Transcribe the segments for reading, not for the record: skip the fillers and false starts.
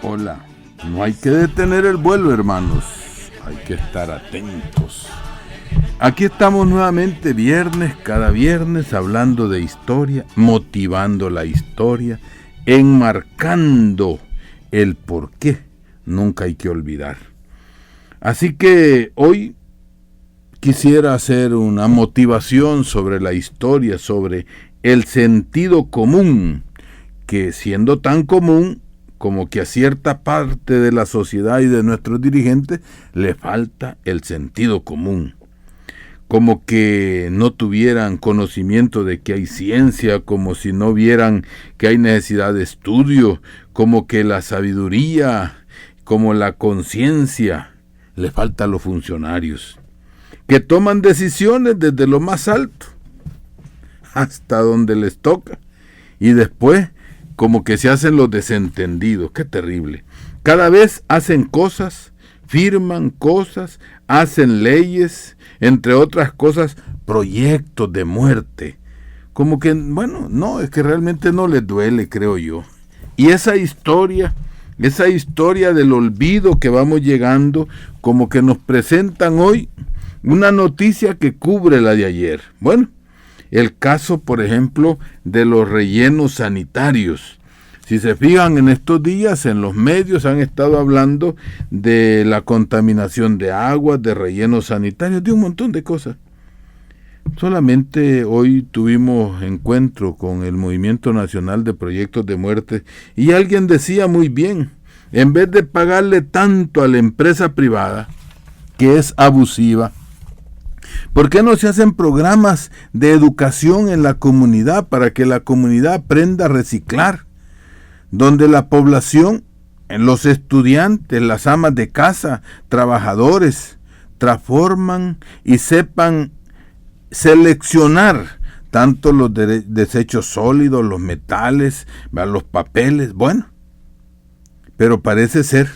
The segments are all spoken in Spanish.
Hola, no hay que detener el vuelo, hermanos, hay que estar atentos. Aquí estamos nuevamente cada viernes hablando de historia, motivando la historia, enmarcando el por qué nunca hay que olvidar. Así que hoy quisiera hacer una motivación sobre la historia, sobre el sentido común, que siendo tan común como que a cierta parte de la sociedad y de nuestros dirigentes le falta el sentido común. Como que no tuvieran conocimiento de que hay ciencia, como si no vieran que hay necesidad de estudio, como que la sabiduría, como la conciencia, le falta a los funcionarios, que toman decisiones desde lo más alto hasta donde les toca, y después como que se hacen los desentendidos. ¡Qué terrible! Cada vez hacen cosas, firman cosas, hacen leyes, entre otras cosas, proyectos de muerte. Como que, bueno, no, es que realmente no les duele, creo yo. Y esa historia del olvido que vamos llegando, como que nos presentan hoy una noticia que cubre la de ayer. Bueno, el caso, por ejemplo, de los rellenos sanitarios. Si se fijan, en estos días en los medios han estado hablando de la contaminación de aguas, de rellenos sanitarios, de un montón de cosas. Solamente hoy tuvimos encuentro con el Movimiento Nacional de Proyectos de Muerte y alguien decía muy bien, en vez de pagarle tanto a la empresa privada, que es abusiva, ¿por qué no se hacen programas de educación en la comunidad para que la comunidad aprenda a reciclar? Donde la población, los estudiantes, las amas de casa, trabajadores, transforman y sepan seleccionar tanto los desechos sólidos, los metales, los papeles. Bueno, pero parece ser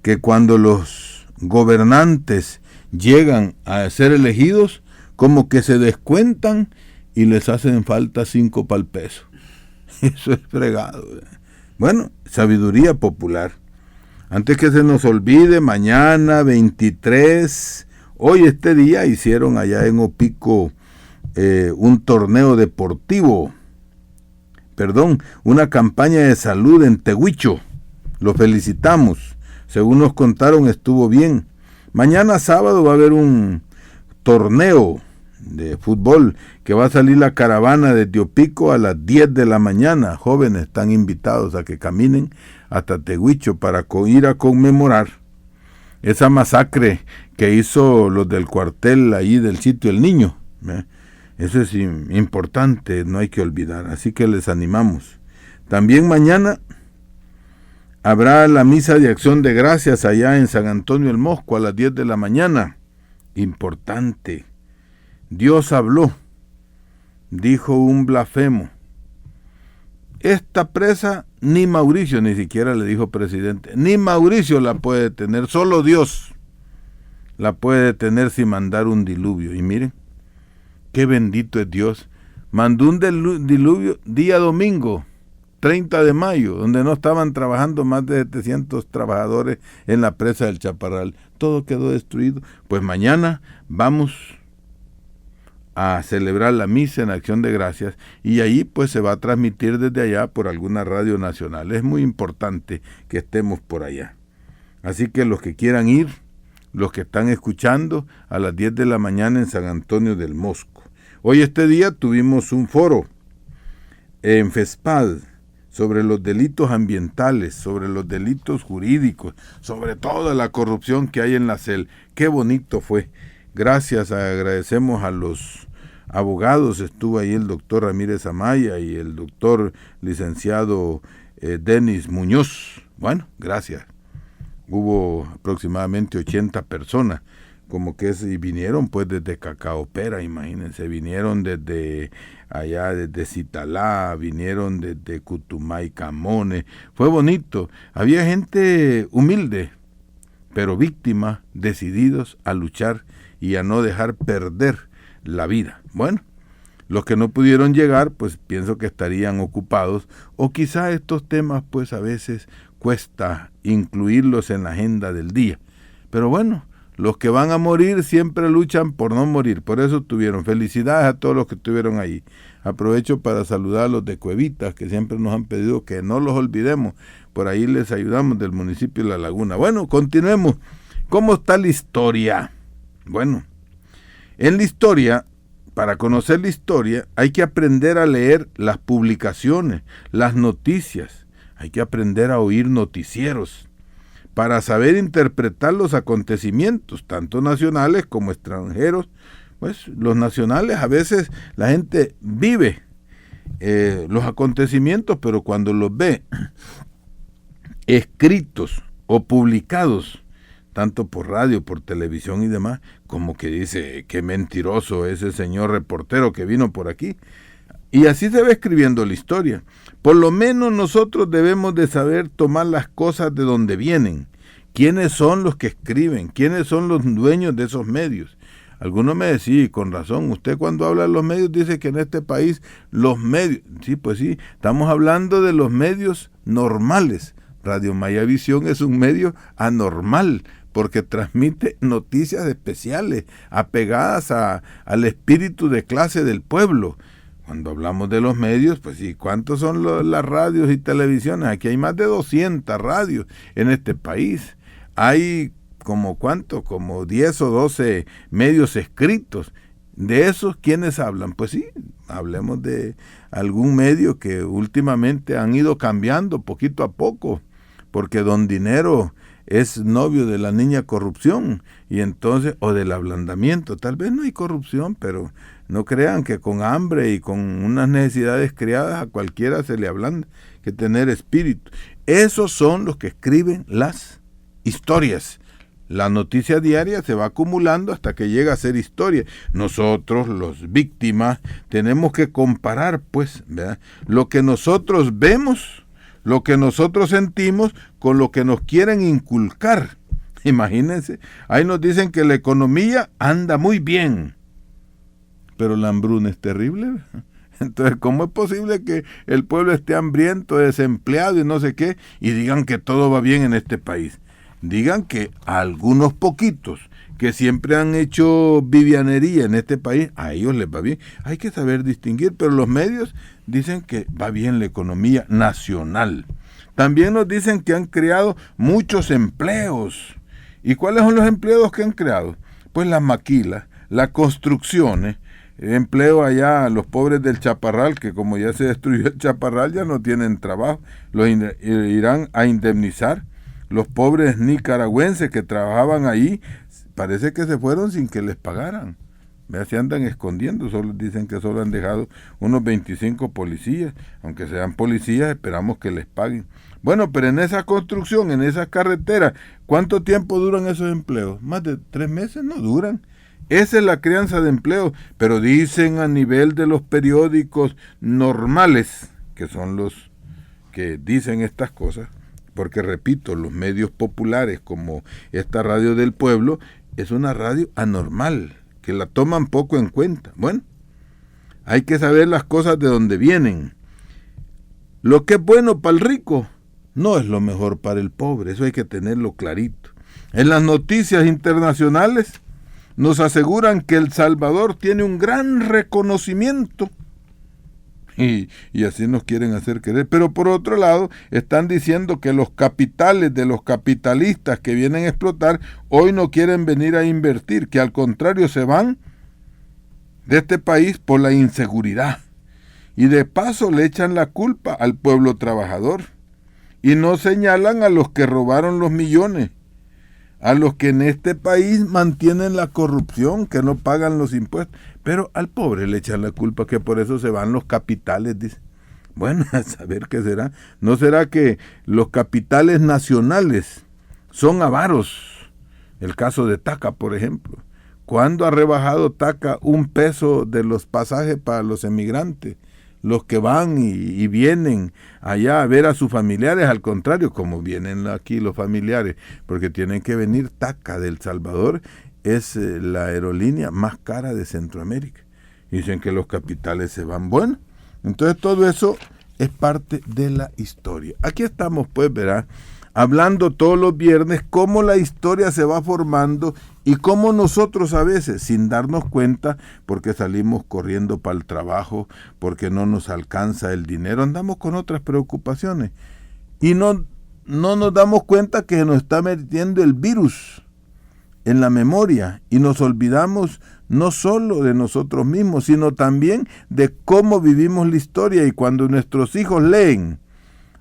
que cuando los gobernantes llegan a ser elegidos, como que se descuentan y les hacen falta 5 para el peso. Eso es fregado. Bueno, sabiduría popular. Antes que se nos olvide, mañana 23, hoy este día hicieron allá en Opico un torneo deportivo, una campaña de salud en Tehuicho. Lo felicitamos. Según nos contaron, estuvo bien. Mañana sábado va a haber un torneo de fútbol que va a salir la caravana de Opico a las 10 de la mañana. Jóvenes están invitados a que caminen hasta Tehuicho para ir a conmemorar esa masacre que hizo los del cuartel ahí del sitio El Niño. Eso es importante, no hay que olvidar. Así que les animamos. También mañana habrá la misa de acción de gracias allá en San Antonio el Mosco a las 10 de la mañana. Importante. Dios habló, dijo un blasfemo. Esta presa ni Mauricio, ni siquiera le dijo presidente, ni Mauricio la puede detener, solo Dios la puede detener sin mandar un diluvio. Y miren, qué bendito es Dios. Mandó un diluvio día domingo, 30 de mayo, donde no estaban trabajando más de 700 trabajadores en la presa del Chaparral. Todo quedó destruido. Pues mañana vamos a celebrar la misa en acción de gracias y ahí pues se va a transmitir desde allá por alguna radio nacional. Es muy importante que estemos por allá. Así que los que quieran ir, los que están escuchando, a las 10 de la mañana en San Antonio del Mosco. Hoy este día tuvimos un foro en FESPAD sobre los delitos ambientales, sobre los delitos jurídicos, sobre toda la corrupción que hay en la CEL. Qué bonito fue. Gracias, agradecemos a los abogados, estuvo ahí el doctor Ramírez Amaya y el doctor licenciado Denis Muñoz. Bueno, gracias. Hubo aproximadamente 80 personas, y vinieron pues desde Cacaopera, imagínense, vinieron desde allá, desde Citalá, vinieron desde Cutumay, Camones. Fue bonito, había gente humilde, pero víctimas, decididos a luchar y a no dejar perder la vida. Bueno, los que no pudieron llegar, pues pienso que estarían ocupados, o quizá estos temas, pues a veces cuesta incluirlos en la agenda del día. Pero bueno, los que van a morir siempre luchan por no morir, por eso tuvieron. Felicidades a todos los que estuvieron ahí. Aprovecho para saludar a los de Cuevitas, que siempre nos han pedido que no los olvidemos. Por ahí les ayudamos, del municipio de La Laguna. Bueno, continuemos. ¿Cómo está la historia? Bueno, en la historia, para conocer la historia, hay que aprender a leer las publicaciones, las noticias. Hay que aprender a oír noticieros para saber interpretar los acontecimientos, tanto nacionales como extranjeros. Pues los nacionales, a veces la gente vive los acontecimientos, pero cuando los ve escritos o publicados, tanto por radio, por televisión y demás, como que dice, qué mentiroso ese señor reportero que vino por aquí. Y así se va escribiendo la historia. Por lo menos nosotros debemos de saber tomar las cosas de donde vienen. ¿Quiénes son los que escriben? ¿Quiénes son los dueños de esos medios? Algunos me decían, con razón, usted cuando habla de los medios dice que en este país los medios... Sí, pues sí, estamos hablando de los medios normales. Radio Mayavisión es un medio anormal, porque transmite noticias especiales, apegadas al espíritu de clase del pueblo. Cuando hablamos de los medios, pues sí, ¿cuántos son las radios y televisiones? Aquí hay más de 200 radios en este país. Hay como 10 o 12 medios escritos. De esos, ¿quiénes hablan? Pues sí, hablemos de algún medio que últimamente han ido cambiando poquito a poco, porque Don Dinero es novio de la niña corrupción, y entonces, o del ablandamiento. Tal vez no hay corrupción, pero no crean que con hambre y con unas necesidades criadas a cualquiera se le ablanda, que tener espíritu. Esos son los que escriben las historias. La noticia diaria se va acumulando hasta que llega a ser historia. Nosotros, los víctimas, tenemos que comparar, pues, ¿verdad?, lo que nosotros vemos, lo que nosotros sentimos, con lo que nos quieren inculcar. Imagínense, ahí nos dicen que la economía anda muy bien, pero la hambruna es terrible. Entonces, ¿cómo es posible que el pueblo esté hambriento, desempleado y no sé qué, y digan que todo va bien en este país? Digan que a algunos poquitos que siempre han hecho vivianería en este país, a ellos les va bien. Hay que saber distinguir, pero los medios dicen que va bien la economía nacional. También nos dicen que han creado muchos empleos. ¿Y cuáles son los empleos que han creado? Pues las maquilas, las construcciones, empleo allá a los pobres del Chaparral, que como ya se destruyó el Chaparral ya no tienen trabajo, los irán a indemnizar. Los pobres nicaragüenses que trabajaban ahí, parece que se fueron sin que les pagaran. Se andan escondiendo, solo dicen que solo han dejado unos 25 policías. Aunque sean policías, esperamos que les paguen. Bueno, pero en esa construcción, en esas carreteras, ¿cuánto tiempo duran esos empleos? Más de 3 meses no duran. Esa es la crianza de empleo, pero dicen a nivel de los periódicos normales, que son los que dicen estas cosas, porque repito, los medios populares como esta Radio del Pueblo es una radio anormal, que la toman poco en cuenta. Bueno, hay que saber las cosas de dónde vienen. Lo que es bueno para el rico no es lo mejor para el pobre, eso hay que tenerlo clarito. En las noticias internacionales nos aseguran que El Salvador tiene un gran reconocimiento, y así nos quieren hacer querer. Pero por otro lado, están diciendo que los capitales de los capitalistas que vienen a explotar hoy no quieren venir a invertir, que al contrario se van de este país por la inseguridad. Y de paso le echan la culpa al pueblo trabajador. Y no señalan a los que robaron los millones, a los que en este país mantienen la corrupción, que no pagan los impuestos. Pero al pobre le echan la culpa, que por eso se van los capitales, dice. Bueno, a saber qué será. ¿No será que los capitales nacionales son avaros? El caso de Taca, por ejemplo. ¿Cuándo ha rebajado Taca $1 de los pasajes para los emigrantes? Los que van y vienen allá a ver a sus familiares, al contrario, como vienen aquí los familiares, porque tienen que venir. Taca de El Salvador es la aerolínea más cara de Centroamérica. Dicen que los capitales se van. Bueno, entonces todo eso es parte de la historia. Aquí estamos, pues, verá, hablando todos los viernes cómo la historia se va formando y cómo nosotros a veces, sin darnos cuenta, porque salimos corriendo para el trabajo, porque no nos alcanza el dinero, andamos con otras preocupaciones y no nos damos cuenta que nos está metiendo el virus en la memoria y nos olvidamos no solo de nosotros mismos, sino también de cómo vivimos la historia. Y cuando nuestros hijos leen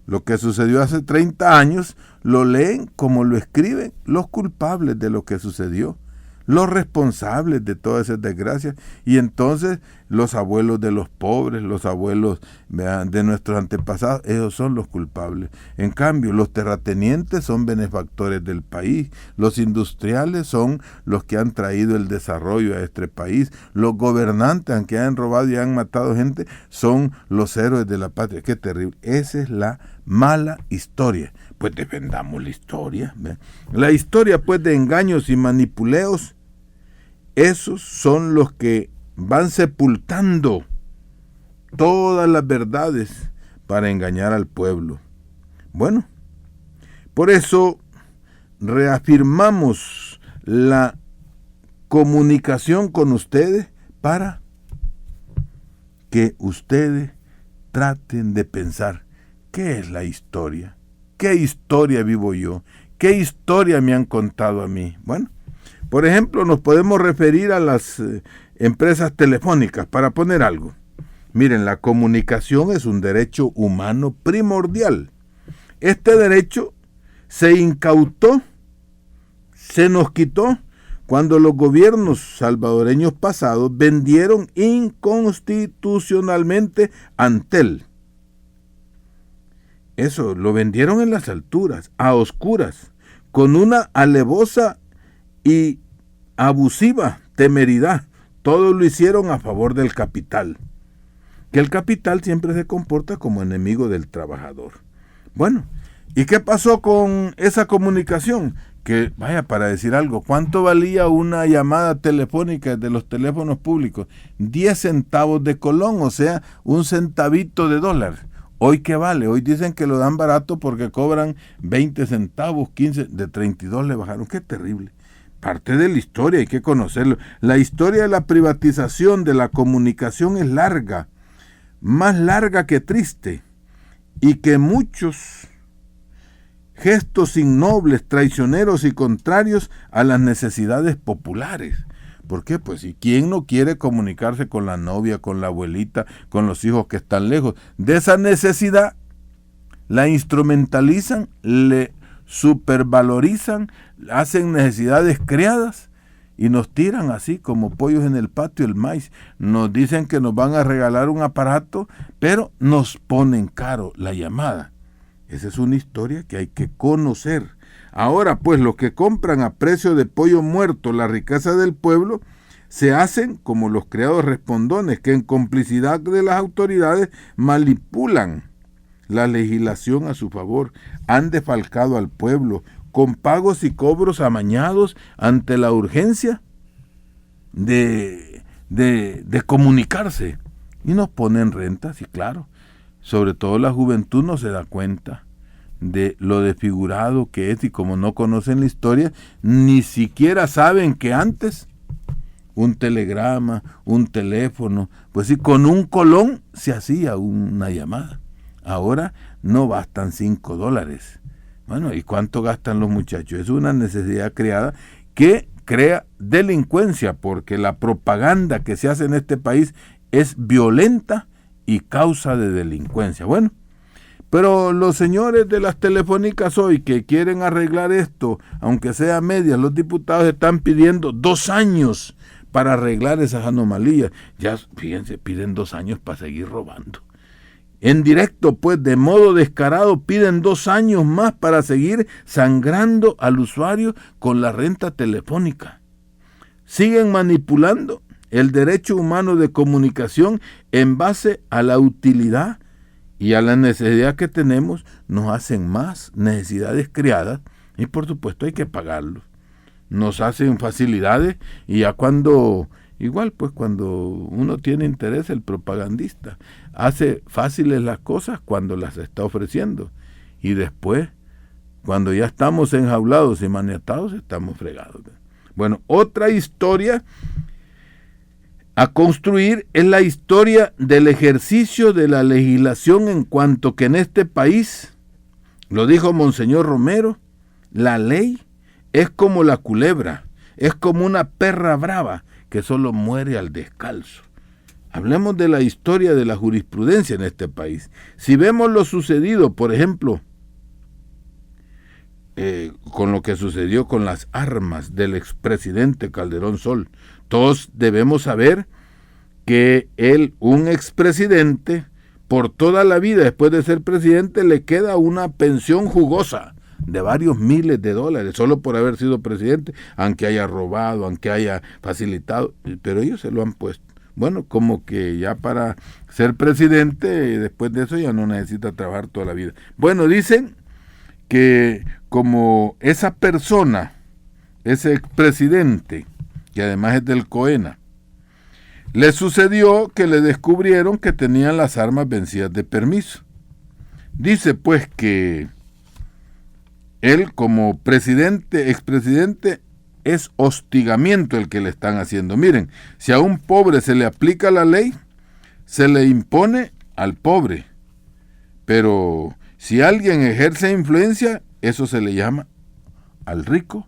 lo que sucedió hace 30 años, lo leen como lo escriben los culpables de lo que sucedió, los responsables de todas esas desgracias, y entonces los abuelos de los pobres, los abuelos de nuestros antepasados, ellos son los culpables. En cambio, los terratenientes son benefactores del país, los industriales son los que han traído el desarrollo a este país, los gobernantes, aunque han robado y han matado gente, son los héroes de la patria. Qué terrible. Esa es la mala historia. Pues defendamos la historia. ¿Ve? La historia, pues, de engaños y manipuleos, esos son los que van sepultando todas las verdades para engañar al pueblo. Bueno, por eso reafirmamos la comunicación con ustedes para que ustedes traten de pensar qué es la historia. ¿Qué historia vivo yo? ¿Qué historia me han contado a mí? Bueno, por ejemplo, nos podemos referir a las empresas telefónicas, para poner algo. Miren, la comunicación es un derecho humano primordial. Este derecho se incautó, se nos quitó cuando los gobiernos salvadoreños pasados vendieron inconstitucionalmente Antel. Eso, lo vendieron en las alturas, a oscuras, con una alevosa y abusiva temeridad. Todo lo hicieron a favor del capital. Que el capital siempre se comporta como enemigo del trabajador. Bueno, ¿y qué pasó con esa comunicación? Que, vaya, para decir algo, ¿cuánto valía una llamada telefónica de los teléfonos públicos? 10 centavos de colón, o sea, un centavito de dólar. ¿Hoy qué vale? Hoy dicen que lo dan barato porque cobran 20 centavos, 15, de 32 le bajaron. ¡Qué terrible! Parte de la historia, hay que conocerlo. La historia de la privatización de la comunicación es larga, más larga que triste, y que muchos gestos innobles, traicioneros y contrarios a las necesidades populares. ¿Por qué? Pues, ¿y quién no quiere comunicarse con la novia, con la abuelita, con los hijos que están lejos? De esa necesidad la instrumentalizan, le supervalorizan, hacen necesidades creadas y nos tiran así como pollos en el patio el maíz. Nos dicen que nos van a regalar un aparato, pero nos ponen caro la llamada. Esa es una historia que hay que conocer. Ahora, pues, los que compran a precio de pollo muerto la riqueza del pueblo, se hacen como los criados respondones, que en complicidad de las autoridades manipulan la legislación a su favor, han defalcado al pueblo con pagos y cobros amañados ante la urgencia de comunicarse, y nos ponen rentas, y claro, sobre todo la juventud no se da cuenta de lo desfigurado que es, y como no conocen la historia, ni siquiera saben que antes un telegrama, un teléfono, pues sí, con un colón se hacía una llamada. Ahora no bastan $5. Bueno, ¿y cuánto gastan los muchachos? Es una necesidad creada que crea delincuencia, porque la propaganda que se hace en este país es violenta y causa de delincuencia. Bueno, pero los señores de las telefónicas hoy que quieren arreglar esto, aunque sea a medias, los diputados están pidiendo 2 años para arreglar esas anomalías. Ya, fíjense, piden 2 años para seguir robando. En directo, pues, de modo descarado, piden 2 años más para seguir sangrando al usuario con la renta telefónica. Siguen manipulando el derecho humano de comunicación en base a la utilidad y a la necesidad que tenemos. Nos hacen más necesidades creadas y, por supuesto, hay que pagarlos. Nos hacen facilidades y ya cuando Igual, pues cuando uno tiene interés, el propagandista hace fáciles las cosas cuando las está ofreciendo. Y después, cuando ya estamos enjaulados y maniatados, estamos fregados. Bueno, otra historia a construir es la historia del ejercicio de la legislación, en cuanto que en este país, lo dijo Monseñor Romero, la ley es como la culebra, es como una perra brava que solo muere al descalzo. Hablemos de la historia de la jurisprudencia en este país. Si vemos lo sucedido, por ejemplo, con lo que sucedió con las armas del expresidente Calderón Sol, todos debemos saber que él, un expresidente, por toda la vida después de ser presidente, le queda una pensión jugosa de varios miles de dólares, solo por haber sido presidente, aunque haya robado, aunque haya facilitado, pero ellos se lo han puesto. Bueno, como que ya para ser presidente, después de eso ya no necesita trabajar toda la vida. Bueno, dicen que como esa persona, ese expresidente, que además es del COENA, le sucedió que le descubrieron que tenían las armas vencidas de permiso. Dice pues que él como presidente, expresidente, es hostigamiento el que le están haciendo. Miren, si a un pobre se le aplica la ley, se le impone al pobre. Pero si alguien ejerce influencia, eso se le llama al rico.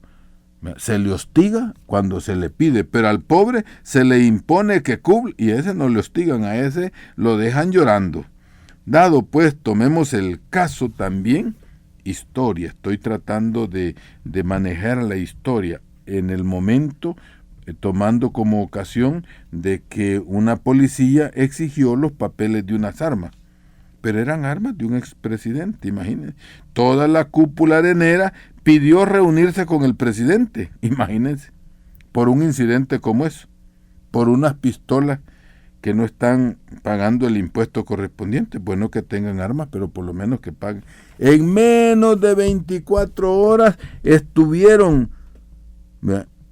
Se le hostiga cuando se le pide, pero al pobre se le impone que cumpla, y a ese no le hostigan, a ese lo dejan llorando. Dado pues, tomemos el caso también, historia. Estoy tratando de manejar la historia en el momento, tomando como ocasión de que una policía exigió los papeles de unas armas. Pero eran armas de un expresidente, imagínense. Toda la cúpula arenera pidió reunirse con el presidente, imagínense, por un incidente como eso, por unas pistolas que no están pagando el impuesto correspondiente. Bueno, que tengan armas, pero por lo menos que paguen. En menos de 24 horas estuvieron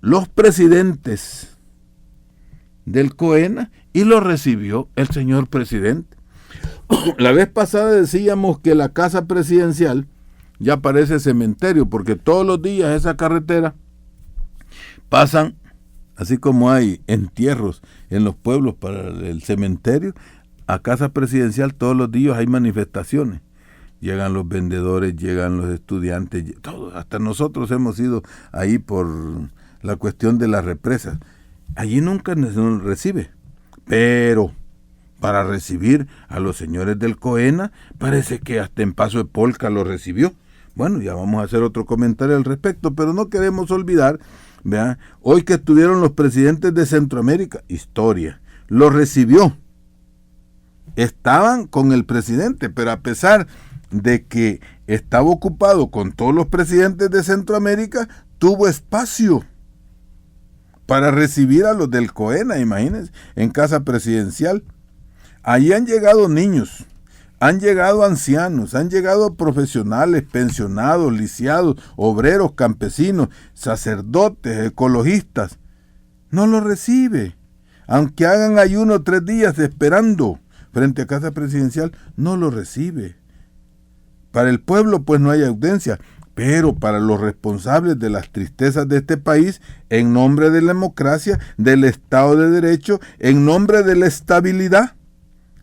los presidentes del COENA y lo recibió el señor presidente. La vez pasada decíamos que la casa presidencial ya parece cementerio, porque todos los días esa carretera pasan, así como hay entierros en los pueblos para el cementerio, a casa presidencial todos los días hay manifestaciones. Llegan los vendedores, llegan los estudiantes, todos, hasta nosotros hemos ido ahí por la cuestión de las represas. Allí nunca se recibe, pero para recibir a los señores del COENA, parece que hasta en Paso de Polca lo recibió. Bueno, ya vamos a hacer otro comentario al respecto, pero no queremos olvidar, ¿verdad? Hoy que estuvieron los presidentes de Centroamérica, historia, lo recibió. Estaban con el presidente, pero a pesar de que estaba ocupado con todos los presidentes de Centroamérica, tuvo espacio para recibir a los del COENA, imagínense, en casa presidencial. Allí han llegado niños, han llegado ancianos, han llegado profesionales, pensionados, lisiados, obreros, campesinos, sacerdotes, ecologistas. No lo recibe. Aunque hagan ayuno 3 días esperando frente a casa presidencial, no lo recibe. Para el pueblo pues no hay audiencia, pero para los responsables de las tristezas de este país, en nombre de la democracia, del Estado de Derecho, en nombre de la estabilidad,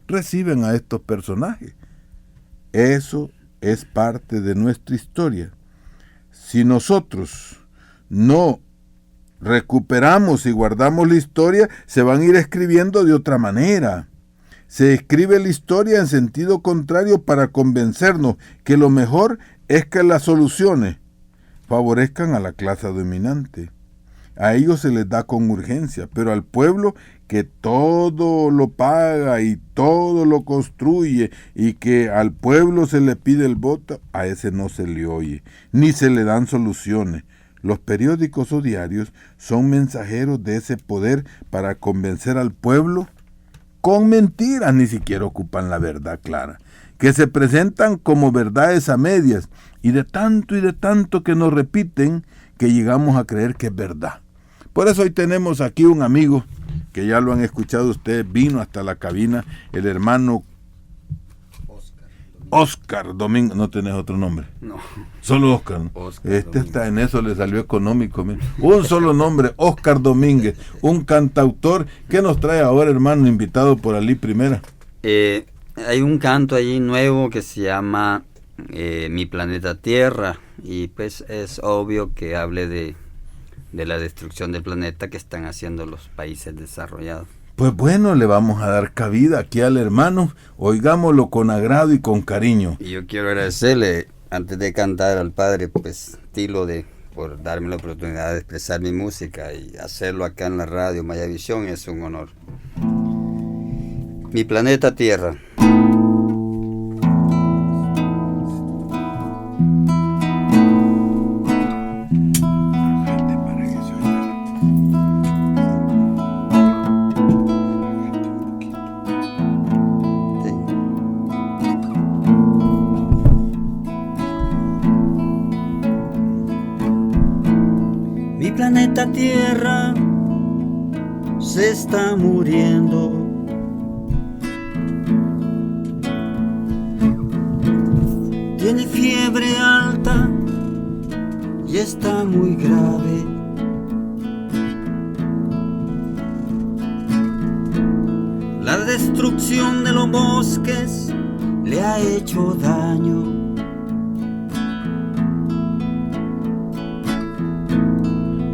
reciben a estos personajes. Eso es parte de nuestra historia. Si nosotros no recuperamos y guardamos la historia, se van a ir escribiendo de otra manera. Se escribe la historia en sentido contrario para convencernos que lo mejor es que las soluciones favorezcan a la clase dominante. A ellos se les da con urgencia, pero al pueblo que todo lo paga y todo lo construye y que al pueblo se le pide el voto, a ese no se le oye, ni se le dan soluciones. Los periódicos o diarios son mensajeros de ese poder para convencer al pueblo con mentiras, ni siquiera ocupan la verdad clara, que se presentan como verdades a medias y de tanto que nos repiten que llegamos a creer que es verdad. Por eso hoy tenemos aquí un amigo que ya lo han escuchado ustedes, vino hasta la cabina el hermano Oscar Domínguez. ¿No tenés otro nombre? No. Solo Oscar, ¿no? Oscar Está en eso, le salió económico. Un solo nombre, Oscar Domínguez, un cantautor. ¿Qué nos trae ahora, hermano, invitado por Ali Primera? Hay un canto allí nuevo que se llama Mi Planeta Tierra, y pues es obvio que hable de la destrucción del planeta que están haciendo los países desarrollados. Pues bueno, le vamos a dar cabida aquí al hermano, oigámoslo con agrado y con cariño. Y yo quiero agradecerle, antes de cantar, al padre, pues, Tilo, por darme la oportunidad de expresar mi música, y hacerlo acá en la radio Mayavisión es un honor. Mi planeta Tierra. Mi planeta Tierra se está muriendo. Tiene fiebre alta y está muy grave. La destrucción de los bosques le ha hecho daño.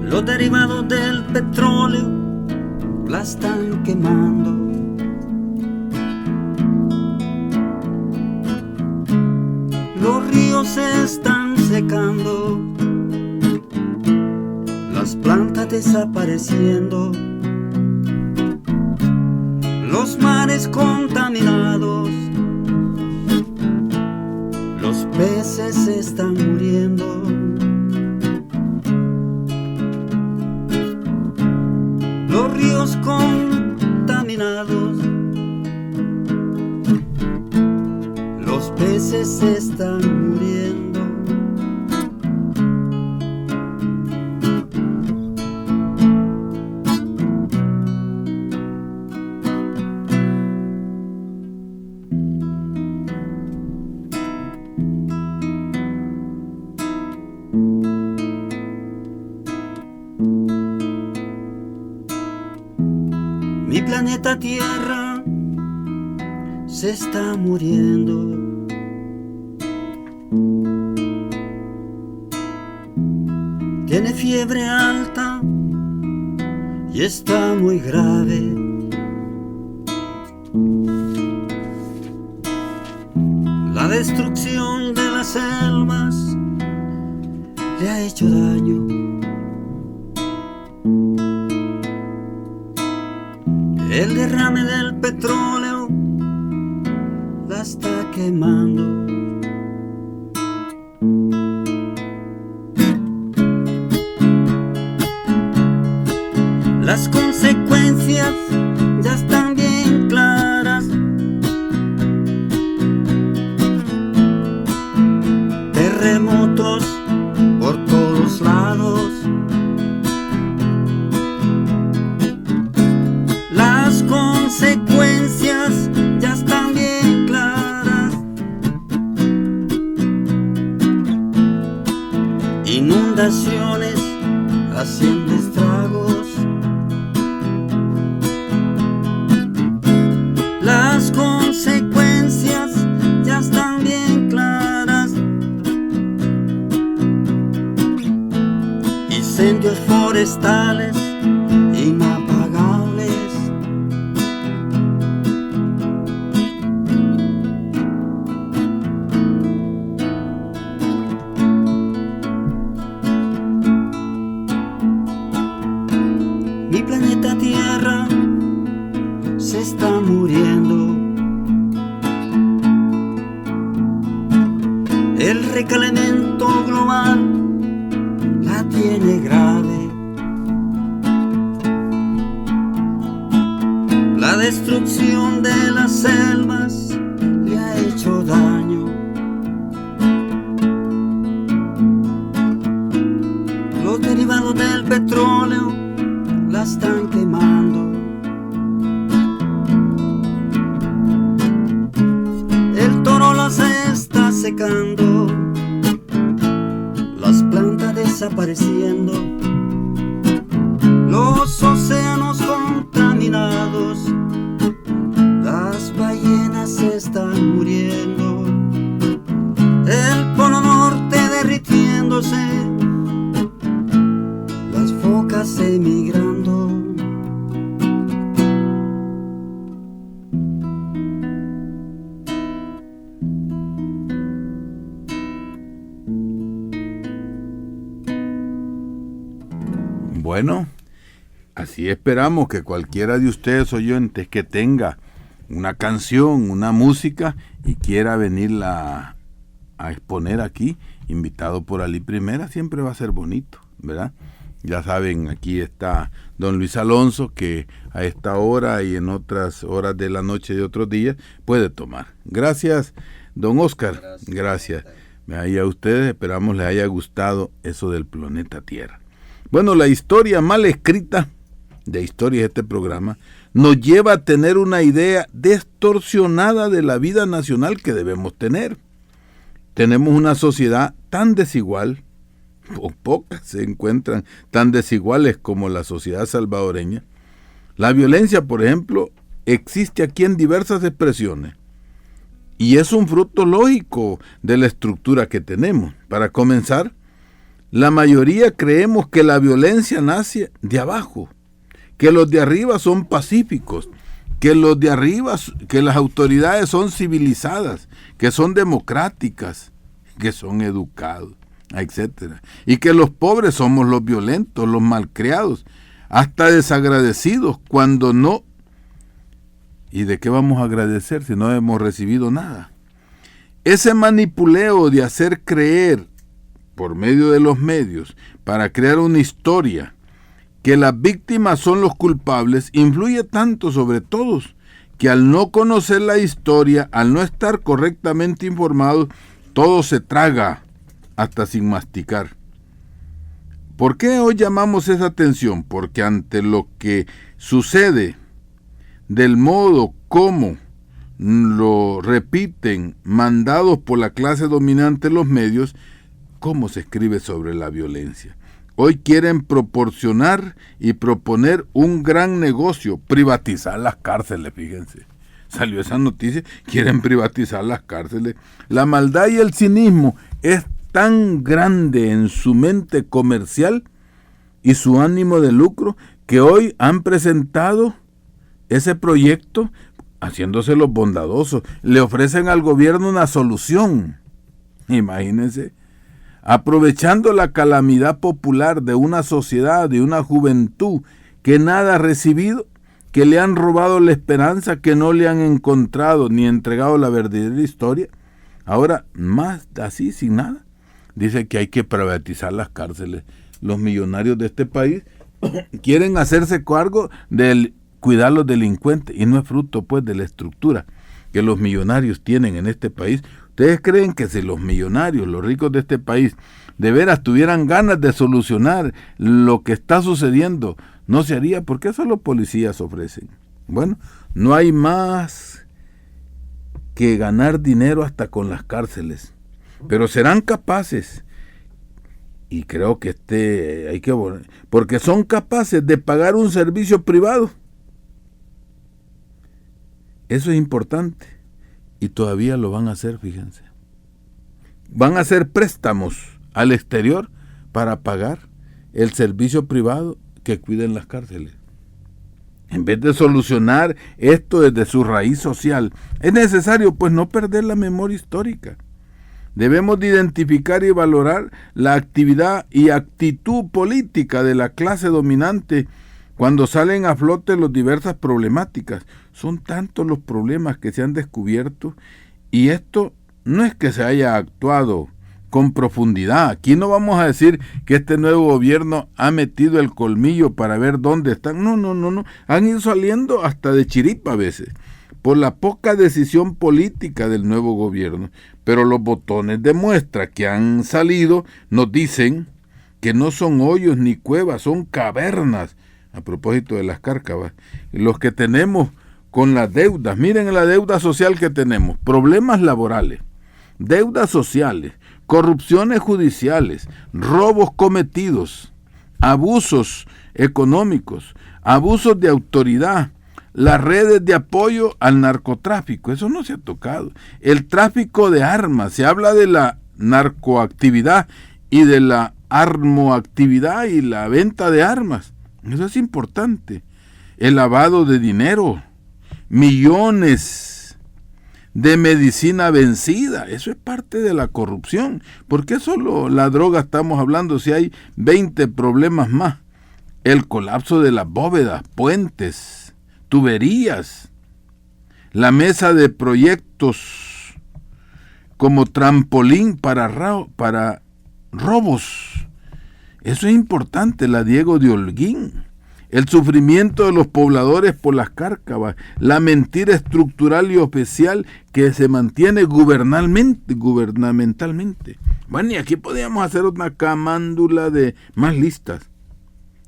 Los derivados del petróleo la están quemando. Los ríos se están secando, las plantas desapareciendo, los mares contaminados, los peces se están muriendo. Los ríos contaminados, los peces se están muriendo. Mi planeta Tierra se está muriendo. Tiene fiebre alta y está muy grave. La destrucción de las selvas le ha hecho daño. El derrame del petróleo la está quemando. Las consecuencias ya están bien claras. Terremotos por todos lados. Las consecuencias ya están bien claras. Inundaciones haciendo estragos. Las consecuencias ya están bien claras. Incendios forestales inapagables. Mi planeta Tierra se está muriendo. El recalentamiento global la tiene grave. La destrucción de las selvas le ha hecho daño. Los derivados del petróleo la están quemando. secando, las plantas desapareciendo, los océanos contaminados, las ballenas están muriendo, el polo norte derritiéndose, las focas emigrando. Bueno, así esperamos que cualquiera de ustedes oyentes que tenga una canción, una música y quiera venirla a exponer aquí, invitado por Ali Primera, siempre va a ser bonito, ¿verdad? Ya saben, aquí está don Luis Alonso, que a esta hora y en otras horas de la noche de otros días puede tomar. Gracias, don Oscar. Gracias. Y a ustedes esperamos les haya gustado eso del planeta Tierra. Bueno, la historia mal escrita de historia de este programa nos lleva a tener una idea distorsionada de la vida nacional que debemos tener. Tenemos una sociedad tan desigual, o pocas se encuentran tan desiguales como la sociedad salvadoreña. La violencia, por ejemplo, existe aquí en diversas expresiones y es un fruto lógico de la estructura que tenemos. Para comenzar, la mayoría creemos que la violencia nace de abajo, que los de arriba son pacíficos, que los de arriba, que las autoridades son civilizadas, que son democráticas, que son educados, etcétera, y que los pobres somos los violentos, los malcriados, hasta desagradecidos cuando no. ¿Y de qué vamos a agradecer si no hemos recibido nada? Ese manipuleo de hacer creer por medio de los medios para crear una historia que las víctimas son los culpables influye tanto sobre todos que al no conocer la historia, al no estar correctamente informados, todo se traga hasta sin masticar. ¿Por qué hoy llamamos esa atención? Porque ante lo que sucede, del modo como lo repiten mandados por la clase dominante los medios, ¿cómo se escribe sobre la violencia? Hoy quieren proporcionar y proponer un gran negocio, privatizar las cárceles, fíjense. Salió esa noticia, quieren privatizar las cárceles. La maldad y el cinismo es tan grande en su mente comercial y su ánimo de lucro que hoy han presentado ese proyecto haciéndose los bondadosos. Le ofrecen al gobierno una solución. Imagínense. Aprovechando la calamidad popular de una sociedad, de una juventud que nada ha recibido, que le han robado la esperanza, que no le han encontrado ni entregado la verdadera historia, ahora más así, sin nada, dice que hay que privatizar las cárceles. Los millonarios de este país quieren hacerse cargo de cuidar a los delincuentes y no es fruto pues de la estructura que los millonarios tienen en este país. ¿Ustedes creen que si los millonarios, los ricos de este país, de veras tuvieran ganas de solucionar lo que está sucediendo, no se haría? ¿Por qué solo policías ofrecen? Bueno, no hay más que ganar dinero hasta con las cárceles, pero serán capaces, y creo que hay que, porque son capaces de pagar un servicio privado. Eso es importante. Y todavía lo van a hacer, fíjense. Van a hacer préstamos al exterior para pagar el servicio privado que cuiden las cárceles. En vez de solucionar esto desde su raíz social, es necesario pues no perder la memoria histórica. Debemos de identificar y valorar la actividad y actitud política de la clase dominante cuando salen a flote las diversas problemáticas. Son tantos los problemas que se han descubierto y esto no es que se haya actuado con profundidad. Aquí no vamos a decir que este nuevo gobierno ha metido el colmillo para ver dónde están. No. Han ido saliendo hasta de chiripa a veces por la poca decisión política del nuevo gobierno. Pero los botones de muestra que han salido nos dicen que no son hoyos ni cuevas, son cavernas. A propósito de las cárcavas, los que tenemos con las deudas, miren la deuda social que tenemos, problemas laborales, deudas sociales, corrupciones judiciales, robos cometidos, abusos económicos, abusos de autoridad, las redes de apoyo al narcotráfico, eso no se ha tocado. El tráfico de armas, se habla de la narcoactividad y de la armoactividad y la venta de armas, eso es importante. El lavado de dinero, millones de medicina vencida, eso es parte de la corrupción. ¿Por qué solo la droga estamos hablando si hay 20 problemas más? El colapso de las bóvedas, puentes, tuberías, la mesa de proyectos como trampolín para robos. Eso es importante, la Diego de Holguín. El sufrimiento de los pobladores por las cárcavas, la mentira estructural y oficial que se mantiene gubernamentalmente. Bueno, y aquí podríamos hacer una camándula de más listas.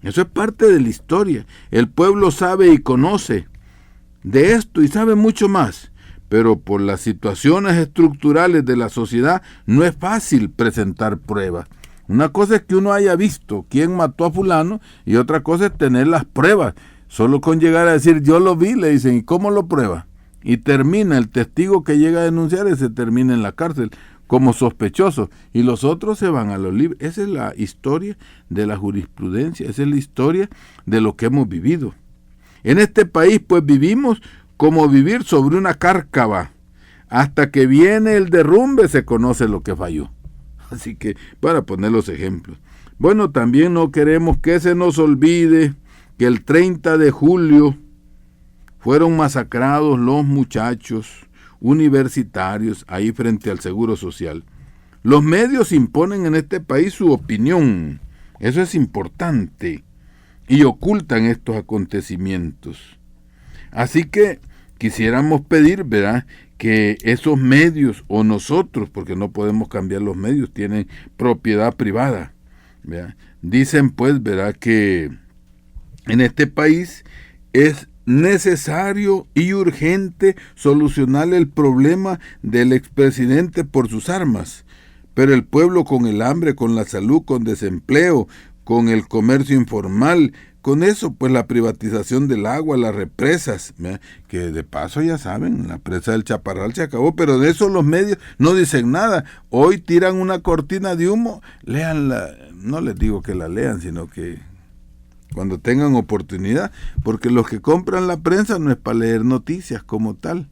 Eso es parte de la historia. El pueblo sabe y conoce de esto y sabe mucho más, pero por las situaciones estructurales de la sociedad no es fácil presentar pruebas. Una cosa es que uno haya visto quién mató a fulano y otra cosa es tener las pruebas. Solo con llegar a decir yo lo vi, le dicen, ¿y cómo lo prueba? Y termina, el testigo que llega a denunciar ese termina en la cárcel como sospechoso y los otros se van a los libres. Esa es la historia de la jurisprudencia, esa es la historia de lo que hemos vivido. En este país pues vivimos como vivir sobre una cárcava. Hasta que viene el derrumbe se conoce lo que falló. Así que, para poner los ejemplos. Bueno, también no queremos que se nos olvide que el 30 de julio fueron masacrados los muchachos universitarios ahí frente al Seguro Social. Los medios imponen en este país su opinión. Eso es importante. Y ocultan estos acontecimientos. Así que quisiéramos pedir, ¿verdad?, que esos medios o nosotros, porque no podemos cambiar los medios, tienen propiedad privada, ¿verdad? Dicen pues, ¿verdad?, que en este país es necesario y urgente solucionar el problema del expresidente por sus armas, pero el pueblo con el hambre, con la salud, con desempleo, con el comercio informal, con eso, pues la privatización del agua, las represas, ¿verdad?, que de paso ya saben, la presa del Chaparral se acabó, pero de eso los medios no dicen nada. Hoy tiran una cortina de humo, léanla, no les digo que la lean, sino que cuando tengan oportunidad, porque los que compran la prensa no es para leer noticias como tal.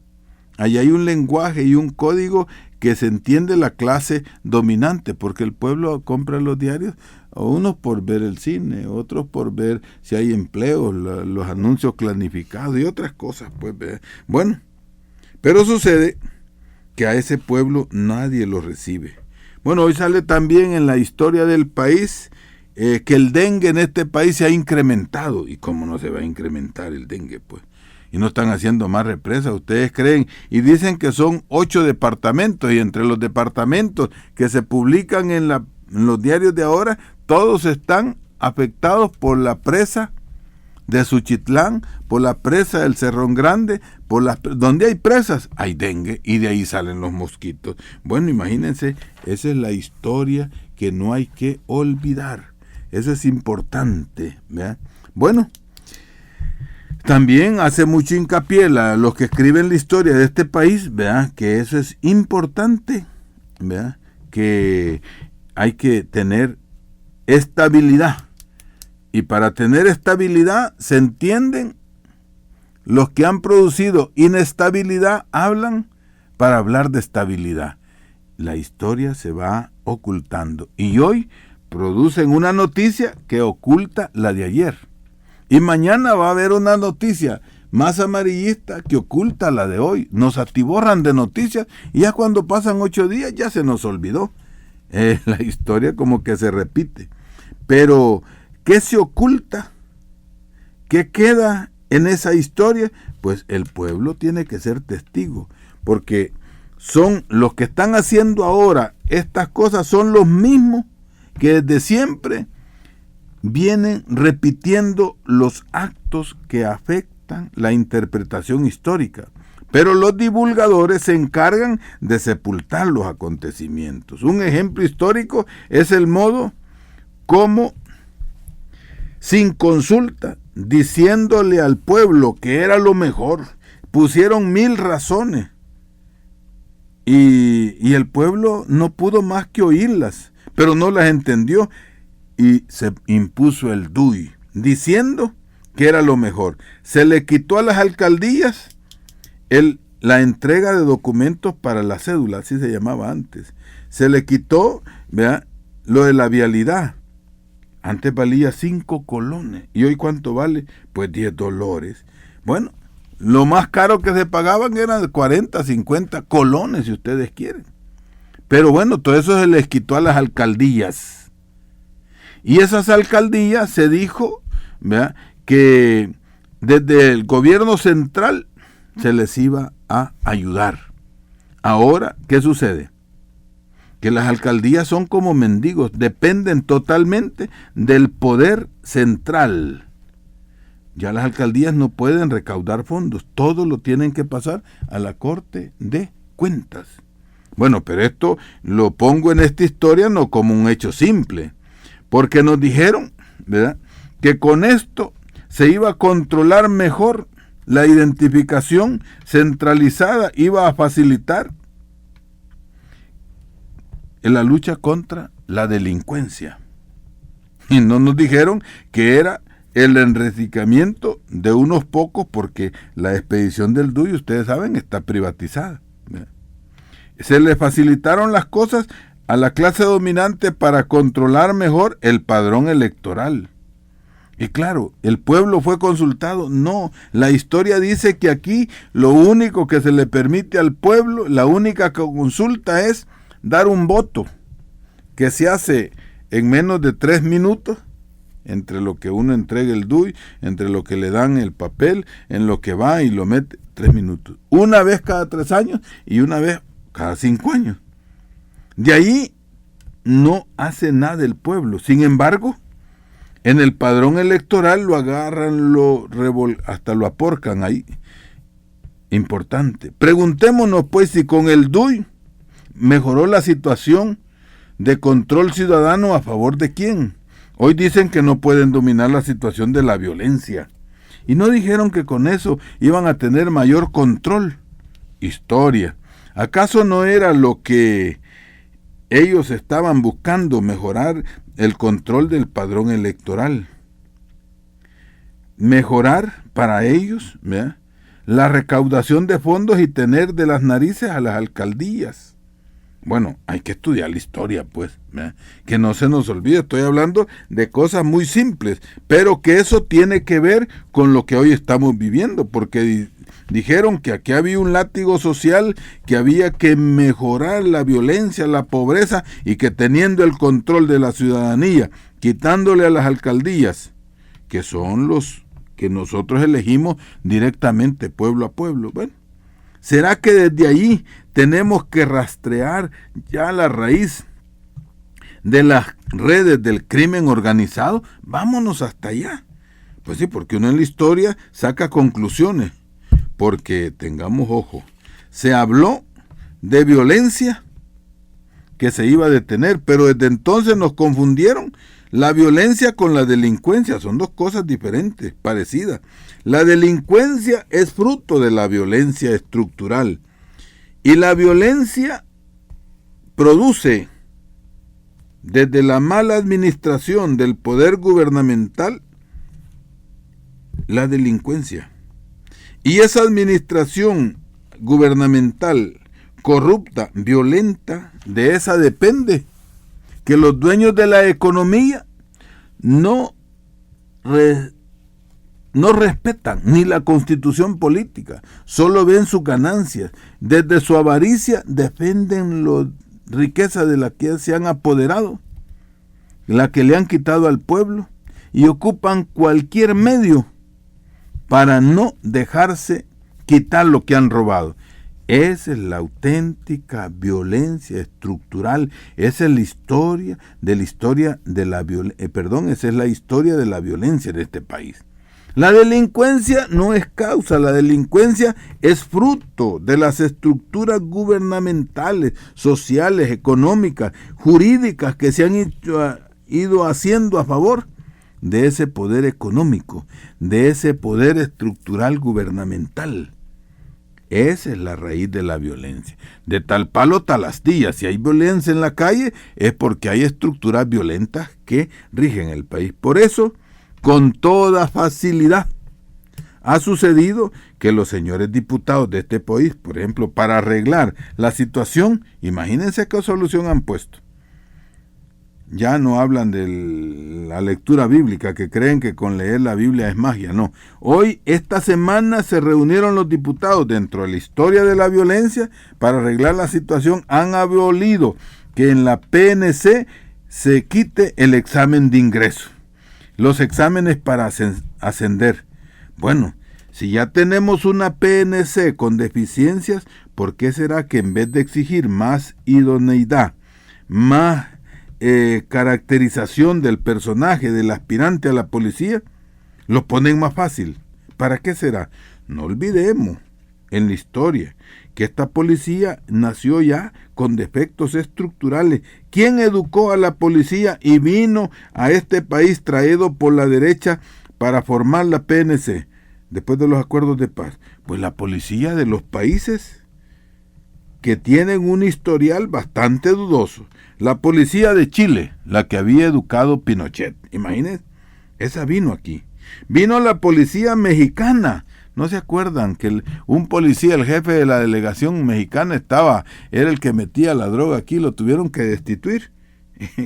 Allí hay un lenguaje y un código que se entiende la clase dominante, porque el pueblo compra los diarios, unos por ver el cine, otros por ver si hay empleos, los anuncios planificados y otras cosas, pues. Bueno, pero sucede que a ese pueblo nadie lo recibe. Bueno, hoy sale también en la historia del país que el dengue en este país se ha incrementado. ¿Y cómo no se va a incrementar el dengue, pues? Y no están haciendo más represas, ustedes creen, y dicen que son 8 departamentos, y entre los departamentos que se publican en los diarios de ahora, todos están afectados por la presa de Suchitlán, por la presa del Cerrón Grande, donde hay presas, hay dengue, y de ahí salen los mosquitos. Bueno, imagínense, esa es la historia que no hay que olvidar, eso es importante, ¿verdad? Bueno, también hace mucho hincapié los que escriben la historia de este país, ¿verdad?, que eso es importante, ¿verdad?, que hay que tener estabilidad. Y para tener estabilidad se entienden los que han producido inestabilidad, hablan para hablar de estabilidad. La historia se va ocultando. Y hoy producen una noticia que oculta la de ayer. Y mañana va a haber una noticia más amarillista que oculta la de hoy. Nos atiborran de noticias y ya cuando pasan 8 días ya se nos olvidó. La historia como que se repite. Pero, ¿qué se oculta? ¿Qué queda en esa historia? Pues el pueblo tiene que ser testigo. Porque son los que están haciendo ahora estas cosas, son los mismos que desde siempre vienen repitiendo los actos que afectan la interpretación histórica. pero los divulgadores se encargan de sepultar los acontecimientos. Un ejemplo histórico es el modo como, sin consulta, diciéndole al pueblo que era lo mejor, pusieron 1000 razones y el pueblo no pudo más que oírlas, pero no las entendió y se impuso el DUI, diciendo que era lo mejor. Se le quitó a las alcaldías la entrega de documentos para la cédula, así se llamaba antes. Se le quitó, ¿verdad?, lo de la vialidad. Antes valía 5 colones. ¿Y hoy cuánto vale? Pues $10. Bueno, lo más caro que se pagaban eran 40, 50 colones, si ustedes quieren. Pero bueno, todo eso se les quitó a las alcaldías. Y esas alcaldías se dijo, ¿verdad?, que desde el gobierno central se les iba a ayudar. Ahora, ¿qué sucede? Que las alcaldías son como mendigos, dependen totalmente del poder central. Ya las alcaldías no pueden recaudar fondos, todo lo tienen que pasar a la Corte de Cuentas. Bueno, pero esto lo pongo en esta historia no como un hecho simple, porque nos dijeron, ¿verdad?, que con esto se iba a controlar mejor la identificación centralizada, iba a facilitar en la lucha contra la delincuencia. Y no nos dijeron que era el enriquecimiento de unos pocos, porque la expedición del DUI, ustedes saben, está privatizada. Se le facilitaron las cosas a la clase dominante para controlar mejor el padrón electoral. Y claro, ¿el pueblo fue consultado? No, la historia dice que aquí lo único que se le permite al pueblo, la única consulta es dar un voto, que se hace en menos de 3 minutos, entre lo que uno entrega el DUI, entre lo que le dan el papel, en lo que va y lo mete, 3 minutos. Una vez cada 3 años y una vez cada 5 años. De ahí no hace nada el pueblo. Sin embargo, en el padrón electoral lo agarran, hasta lo aporcan ahí. Importante. Preguntémonos pues si con el DUI mejoró la situación de control ciudadano a favor de quién. Hoy dicen que no pueden dominar la situación de la violencia. Y no dijeron que con eso iban a tener mayor control. Historia. ¿Acaso no era lo que ellos estaban buscando, mejorar el control del padrón electoral? Mejorar para ellos, ¿verdad?, la recaudación de fondos y tener de las narices a las alcaldías. Bueno, hay que estudiar la historia, pues, ¿verdad?, que no se nos olvide. Estoy hablando de cosas muy simples, pero que eso tiene que ver con lo que hoy estamos viviendo, porque dijeron que aquí había un látigo social, que había que mejorar la violencia, la pobreza, y que teniendo el control de la ciudadanía, quitándole a las alcaldías, que son los que nosotros elegimos directamente, pueblo a pueblo. Bueno, ¿será que desde ahí tenemos que rastrear ya la raíz de las redes del crimen organizado? Vámonos hasta allá. Pues sí, porque uno en la historia saca conclusiones. Porque tengamos ojo, se habló de violencia que se iba a detener, pero desde entonces nos confundieron la violencia con la delincuencia. Son dos cosas diferentes, parecidas. La delincuencia es fruto de la violencia estructural y la violencia produce desde la mala administración del poder gubernamental la delincuencia. Y esa administración gubernamental corrupta, violenta, de esa depende que los dueños de la economía no respetan ni la constitución política, solo ven sus ganancias. Desde su avaricia defienden la riqueza de la que se han apoderado, la que le han quitado al pueblo, y ocupan cualquier medio para no dejarse quitar lo que han robado. Esa es la auténtica violencia estructural. Esa es la historia de la violencia de este país. La delincuencia no es causa, la delincuencia es fruto de las estructuras gubernamentales, sociales, económicas, jurídicas que se han ido haciendo a favor de ese poder económico, de ese poder estructural gubernamental. Esa es la raíz de la violencia. De tal palo, tal astilla. Si hay violencia en la calle, es porque hay estructuras violentas que rigen el país. Por eso, con toda facilidad, ha sucedido que los señores diputados de este país, por ejemplo, para arreglar la situación, imagínense qué solución han puesto. Ya no hablan de la lectura bíblica, que creen que con leer la Biblia es magia, no. Hoy, esta semana, se reunieron los diputados dentro de la historia de la violencia para arreglar la situación. Han abolido que en la PNC se quite el examen de ingreso, los exámenes para ascender. Bueno, si ya tenemos una PNC con deficiencias, ¿por qué será que en vez de exigir más idoneidad, más caracterización del personaje, del aspirante a la policía, lo ponen más fácil? ¿Para qué será? No olvidemos en la historia que esta policía nació ya con defectos estructurales. ¿Quién educó a la policía y vino a este país traído por la derecha para formar la PNC después de los acuerdos de paz? Pues la policía de los países que tienen un historial bastante dudoso. La policía de Chile, la que había educado Pinochet, imagínense, esa vino aquí. Vino la policía mexicana. ¿No se acuerdan que un policía, el jefe de la delegación mexicana era el que metía la droga aquí, lo tuvieron que destituir?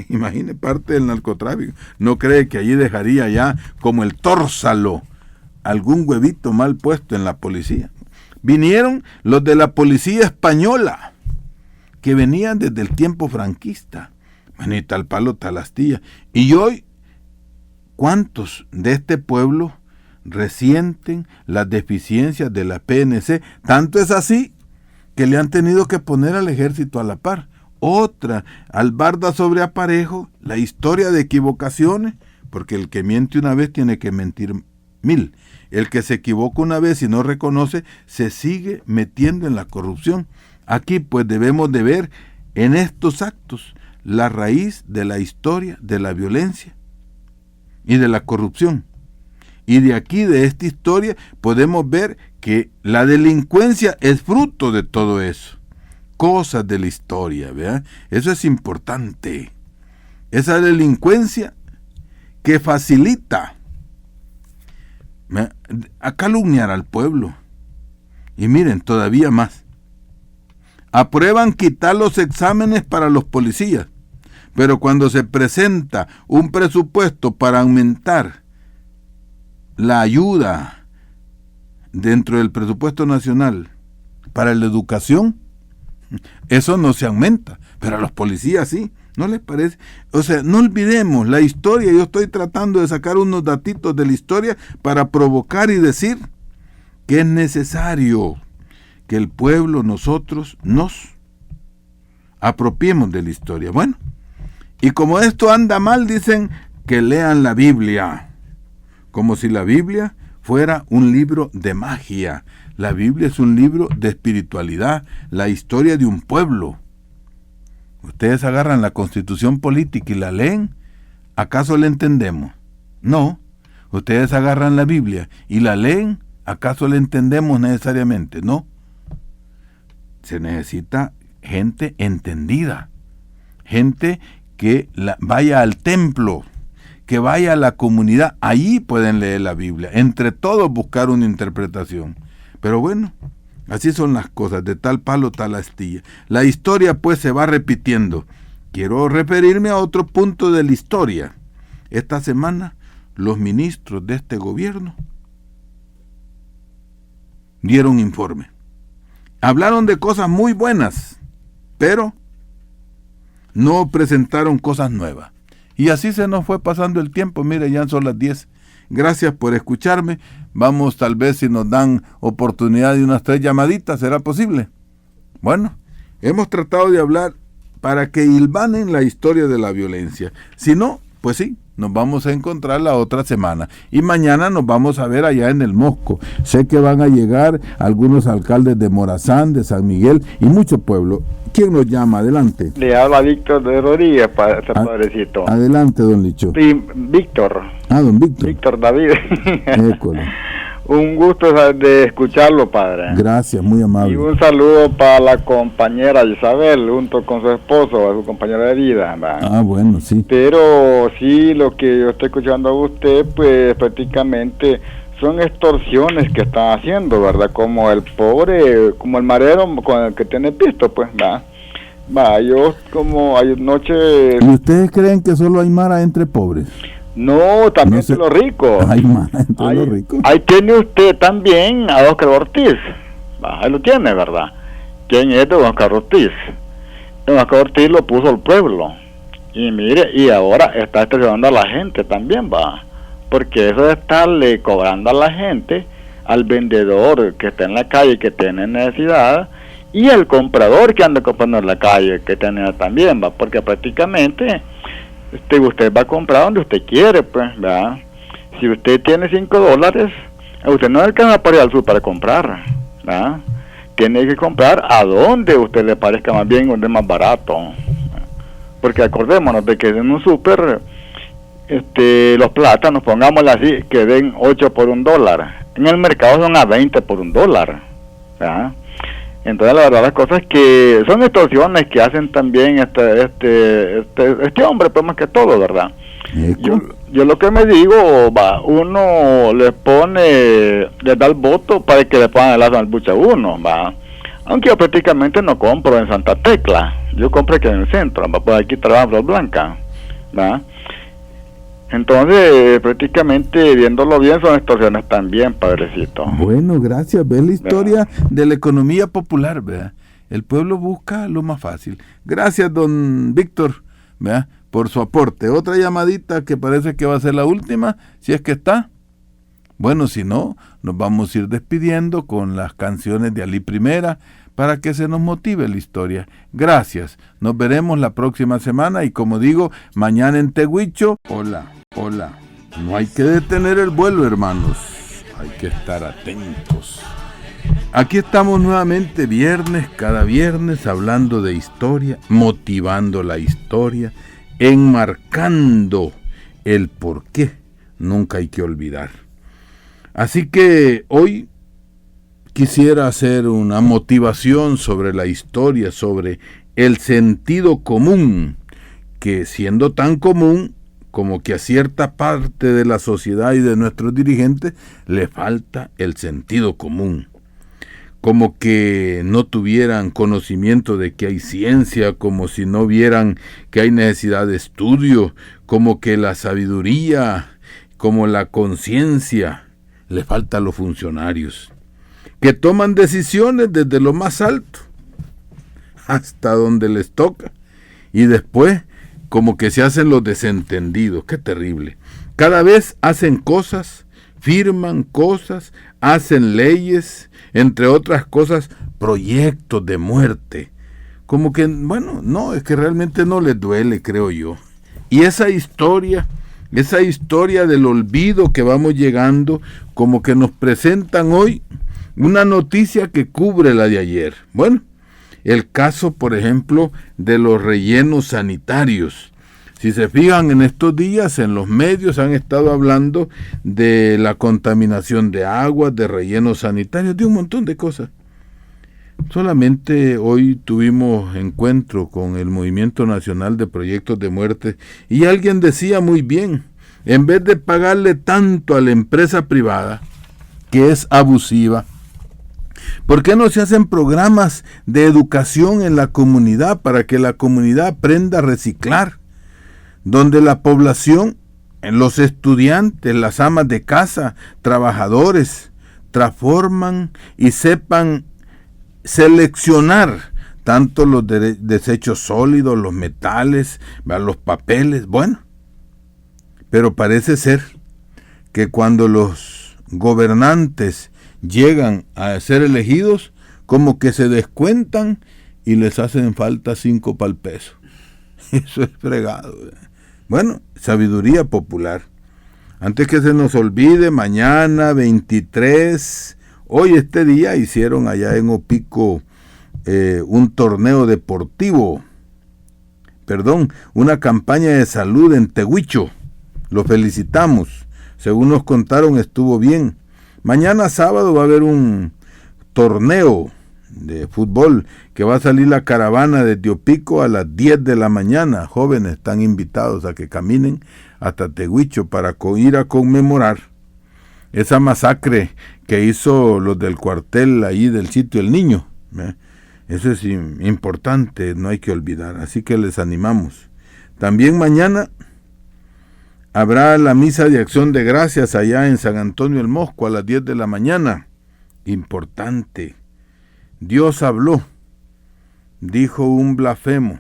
Imagine, parte del narcotráfico. ¿No cree que allí dejaría ya como el tórsalo algún huevito mal puesto en la policía? Vinieron los de la policía española, que venían desde el tiempo franquista. Bueno, y tal palo, tal astilla. Y hoy, ¿cuántos de este pueblo resienten las deficiencias de la PNC? Tanto es así que le han tenido que poner al ejército a la par. Otra, albarda sobre aparejo, la historia de equivocaciones, porque el que miente una vez tiene que mentir 1000. El que se equivoca una vez y no reconoce, se sigue metiendo en la corrupción. Aquí pues debemos de ver en estos actos la raíz de la historia de la violencia y de la corrupción. Y de aquí, de esta historia, podemos ver que la delincuencia es fruto de todo eso. Cosas de la historia, ¿verdad? Eso es importante. Esa delincuencia que facilita a calumniar al pueblo. Y miren, todavía más. Aprueban quitar los exámenes para los policías, pero cuando se presenta un presupuesto para aumentar la ayuda dentro del presupuesto nacional para la educación, eso no se aumenta, pero a los policías sí. ¿No les parece? O sea, no olvidemos la historia. Yo estoy tratando de sacar unos datitos de la historia para provocar y decir que es necesario que el pueblo, nosotros, nos apropiemos de la historia. Bueno, y como esto anda mal, dicen que lean la Biblia, como si la Biblia fuera un libro de magia. La Biblia es un libro de espiritualidad, la historia de un pueblo. Ustedes agarran la Constitución política y la leen, ¿acaso la entendemos? No. Ustedes agarran la Biblia y la leen, ¿acaso la entendemos necesariamente? No. Se necesita gente entendida, gente que vaya al templo, que vaya a la comunidad, ahí pueden leer la Biblia, entre todos buscar una interpretación. Pero bueno, así son las cosas, de tal palo, tal astilla. La historia pues se va repitiendo. Quiero referirme a otro punto de la historia. Esta semana, los ministros de este gobierno dieron informe. Hablaron de cosas muy buenas, pero no presentaron cosas nuevas. Y así se nos fue pasando el tiempo. Mire, ya son las 10. Gracias por escucharme. Vamos, tal vez si nos dan oportunidad de unas 3 llamaditas, ¿será posible? Bueno, hemos tratado de hablar para que hilvanen la historia de la violencia. Si no, pues sí, nos vamos a encontrar la otra semana. Y mañana nos vamos a ver allá en el Mosco. Sé que van a llegar algunos alcaldes de Morazán, de San Miguel y mucho pueblo. ¿Quién nos llama? Adelante. Le habla Víctor de Rodríguez, padrecito. Adelante, don Licho. Sí, Víctor. Don Víctor. Víctor David. École. Un gusto de escucharlo, padre. Gracias, muy amable. Y un saludo para la compañera Isabel, junto con su esposo, su compañera de vida. ¿Va? Bueno, sí. Pero sí, lo que yo estoy escuchando a usted, pues prácticamente son extorsiones que están haciendo, ¿verdad? Como el pobre, como el marero con el que tiene pisto, pues, va, yo como anoche... ¿Y ustedes creen que solo hay mara entre pobres? No, también No sé. entre los ricos. Hay mara entre los ricos. Ahí tiene usted también a Óscar Ortiz. Ahí lo tiene, ¿verdad? ¿Quién es de Óscar Ortiz? Óscar Ortiz lo puso el pueblo. Y mire, y ahora está extorsionando a la gente también, va. Porque eso de estarle cobrando a la gente, al vendedor que está en la calle, que tiene necesidad, y al comprador que anda comprando en la calle, que tiene también, va. Porque prácticamente... usted va a comprar donde usted quiere, pues, ¿verdad? Si usted tiene $5, a usted no alcanza para ir al súper para comprar, ¿verdad? Tiene que comprar a donde usted le parezca más bien, donde es más barato. Porque acordémonos de que en un súper, los plátanos, pongámosle así, que den 8 por $1. En el mercado son a 20 por $1, ¿verdad? Entonces la verdad las cosas que son extorsiones que hacen también este hombre, pues más que todo, ¿verdad? Yo lo que me digo, uno le da el voto para que le pongan el salbucha a uno, aunque yo prácticamente no compro en Santa Tecla, yo compro aquí en el centro, pues aquí trabajo en Flor Blanca, entonces prácticamente viéndolo bien son extorsiones también, padrecito. Bueno, gracias. Ves la historia de la economía popular, ¿verdad? El pueblo busca lo más fácil. Gracias, don Víctor, ¿verdad?, por su aporte. Otra llamadita que parece que va a ser la última, si es que está. Bueno, si no, nos vamos a ir despidiendo con las canciones de Alí Primera para que se nos motive la historia. Gracias. Nos veremos la próxima semana y como digo, mañana en Tehuicho. Hola. No hay que detener el vuelo, hermanos. Hay que estar atentos. Aquí estamos nuevamente cada viernes, hablando de historia, motivando la historia, enmarcando el por qué. Nunca hay que olvidar. Así que hoy quisiera hacer una motivación sobre la historia, sobre el sentido común, que siendo tan común como que a cierta parte de la sociedad y de nuestros dirigentes le falta el sentido común. Como que no tuvieran conocimiento de que hay ciencia, como si no vieran que hay necesidad de estudio, como que la sabiduría, como la conciencia, le falta a los funcionarios, que toman decisiones desde lo más alto hasta donde les toca, y después como que se hacen los desentendidos. ¡Qué terrible! Cada vez hacen cosas, firman cosas, hacen leyes, entre otras cosas, proyectos de muerte. Como que, bueno, no, es que realmente no les duele, creo yo. Y esa historia del olvido que vamos llegando, como que nos presentan hoy una noticia que cubre la de ayer. Bueno, el caso, por ejemplo, de los rellenos sanitarios. Si se fijan, en estos días en los medios han estado hablando de la contaminación de aguas, de rellenos sanitarios, de un montón de cosas. Solamente hoy tuvimos encuentro con el Movimiento Nacional de Proyectos de Muerte y alguien decía muy bien, en vez de pagarle tanto a la empresa privada, que es abusiva, ¿por qué no se hacen programas de educación en la comunidad para que la comunidad aprenda a reciclar? Donde la población, los estudiantes, las amas de casa, trabajadores, transforman y sepan seleccionar tanto los desechos sólidos, los metales, los papeles. Bueno, pero parece ser que cuando los gobernantes llegan a ser elegidos, como que se descuentan y les hacen falta 5 para el peso. Eso es fregado. Bueno, sabiduría popular. Antes que se nos olvide, mañana 23, hoy este día hicieron allá en Opico un torneo deportivo, una campaña de salud en Tehuicho. Lo felicitamos. Según nos contaron, estuvo bien. Mañana sábado va a haber un torneo de fútbol que va a salir la caravana desde Opico a las 10 de la mañana. Jóvenes están invitados a que caminen hasta Tehuicho para ir a conmemorar esa masacre que hizo los del cuartel ahí del sitio El Niño. Eso es importante, no hay que olvidar, así que les animamos. También mañana habrá la misa de acción de gracias allá en San Antonio el Mosco a las 10 de la mañana. Importante. Dios habló, dijo un blasfemo.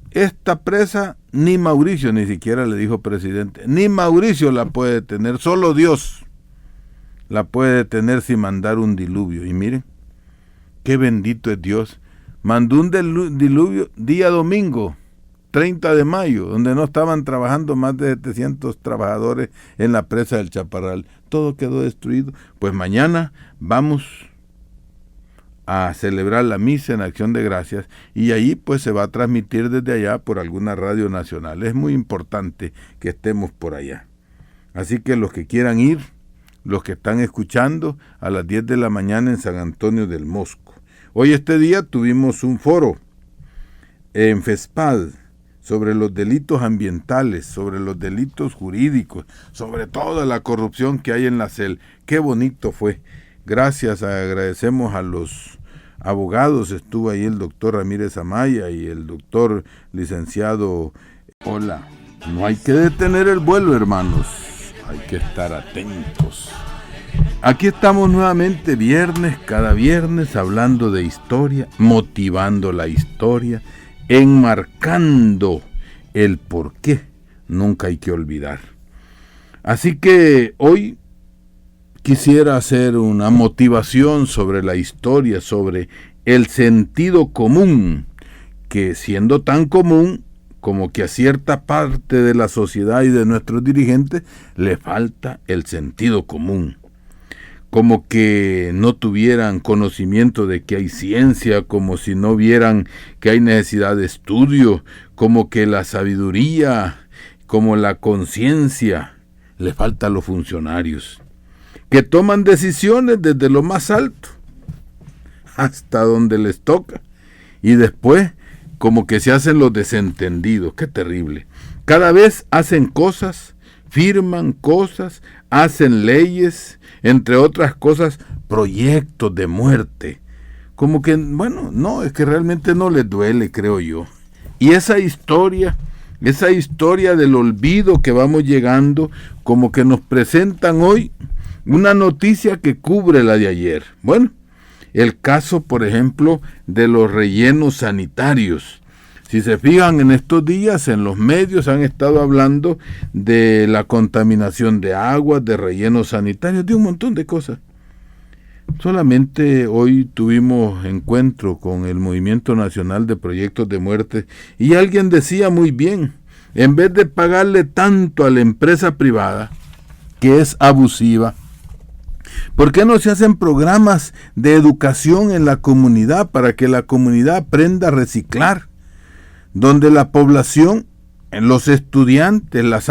Esta presa ni Mauricio, ni siquiera le dijo presidente, ni Mauricio la puede detener, solo Dios la puede detener sin mandar un diluvio. Y miren, qué bendito es Dios. Mandó un diluvio día domingo, 30 de mayo, donde no estaban trabajando más de 700 trabajadores en la presa del Chaparral. Todo quedó destruido. Pues mañana vamos a celebrar la misa en acción de gracias y ahí pues se va a transmitir desde allá por alguna radio nacional. Es muy importante que estemos por allá. Así que los que quieran ir, los que están escuchando, a las 10 de la mañana en San Antonio del Mosco. Hoy este día tuvimos un foro en FESPAD sobre los delitos ambientales, sobre los delitos jurídicos, sobre toda la corrupción que hay en la CEL. Qué bonito fue. Gracias, agradecemos a los abogados. Estuvo ahí el doctor Ramírez Amaya y el doctor licenciado. Hola, no hay que detener el vuelo, hermanos. Hay que estar atentos. Aquí estamos nuevamente cada viernes, hablando de historia, motivando la historia, enmarcando el por qué. Nunca hay que olvidar. Así que hoy quisiera hacer una motivación sobre la historia, sobre el sentido común, que siendo tan común como que a cierta parte de la sociedad y de nuestros dirigentes le falta el sentido común. Como que no tuvieran conocimiento de que hay ciencia, como si no vieran que hay necesidad de estudio, como que la sabiduría, como la conciencia, le falta a los funcionarios, que toman decisiones desde lo más alto hasta donde les toca, y después como que se hacen los desentendidos. Qué terrible. Cada vez hacen cosas, firman cosas, hacen leyes, entre otras cosas, proyectos de muerte. Como que, bueno, no, es que realmente no les duele, creo yo. Y esa historia del olvido que vamos llegando, como que nos presentan hoy una noticia que cubre la de ayer. Bueno, el caso, por ejemplo, de los rellenos sanitarios. Si se fijan, en estos días en los medios han estado hablando de la contaminación de aguas, de rellenos sanitarios, de un montón de cosas. Solamente hoy tuvimos encuentro con el Movimiento Nacional de Proyectos de Muerte y alguien decía muy bien, en vez de pagarle tanto a la empresa privada, que es abusiva, ¿por qué no se hacen programas de educación en la comunidad para que la comunidad aprenda a reciclar? Donde la población, los estudiantes, las